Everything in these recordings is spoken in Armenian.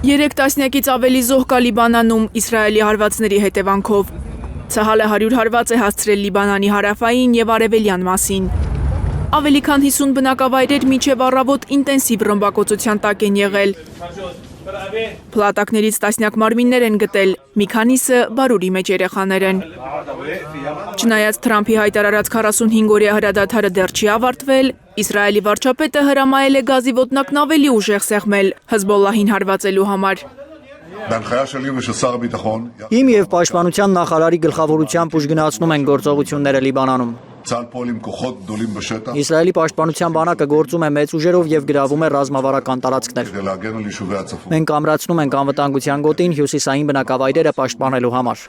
3 տասնյակից ավելի զոհ կա Լիբանանում Իսրայելի հարվածների հետևանքով։ Ցահալը 100 հարված է հասցրել Լիբանանի հարավային եւ արևելյան մասին։ Ավելի քան 50 բնակավայրեր մինչև առավոտ ինտենսիվ ռմբակոծության տակ են եղել։ Փլատակներից տասնյակ մարմիններ են գտել, մի քանիսը բարուրի մեջ երեխաներ են։ Չնայած Թրամփի հայտարարած 45-օրյա հրադադարը դեռ չի ավարտվել, Իսրայելի վարչապետը հրամայել է գազի ոտնակն ավելի ուժեղ սեղմել Հեզբոլլահին հարվածելու համար։ Իմ եւ պաշտպանության նախարարի գլխավորությամբ ուժգնացնում են գործողությունները Լիբանանում։ Իսրայելի պաշտպանության բանակը գործում է մեծ ուժերով եւ գրավում է ռազմավարական տարածքներ։ Մենք ամրացնում ենք անվտանգության գոտին հյուսիսային բնակավայրերը պաշտպանելու համար։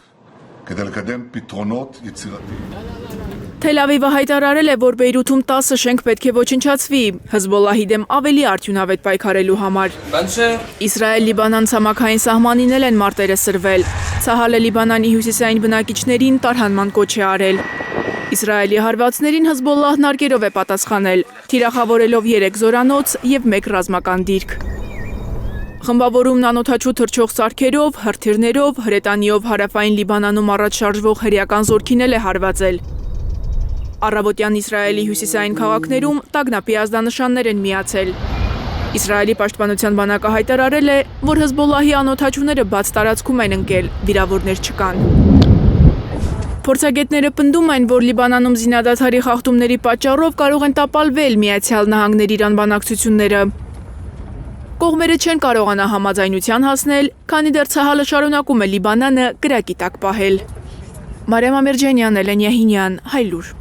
Թել Ավիվը հայտարարել է, որ Բեյրութում 10 շենք պետք է ոչնչացվի Հեզբոլլահի դեմ ավելի արդյունավետ պայքարելու համար։ Իսրայել-Լիբանան ցամաքային սահմանին են մարտերը սրվել։ Ցահալը Լիբանանի հյուսիսային բնակիչներին տարհանման կոչ է արել։ Իսրայելի հարվածներին Հեզբոլլահն արկերով է պատասխանել, թիրախավորելով 3 զորանոց եւ 1 ռազմական դիրք։ Խմբավորումն անօդաչու թռչող սարքերով, հրթիռներով, հրետանիով հարավային Լիբանանում առաջ շարժվող հրեական զորքին է հարվածել։ Առավոտյան Իսրայելի հյուսիսային քաղաքներում տագնապի ազդանշաններ են միացել։ Իսրայելի պաշտպանության բանակը հայտարարել է, որ Հեզբոլլահի անօդաչուները բաց տարածքում են ընկել, վիրավորներ չկան։ Փորձագետները պնդում են, որ Լիբանանում զինադադարի խախտումների պատճառով կարող են տապալվել Միացյալ Նահանգների Իրան բանակցությունները։ Կողմերը չեն կարողանա համաձայնության հասնել, քանի դեռ Ցահալը շարունակում է Լիբանանը կրակի տակ պահել։ Մարիամ Ամերջանյան, Էլեն Յահինյան, Հայլուր։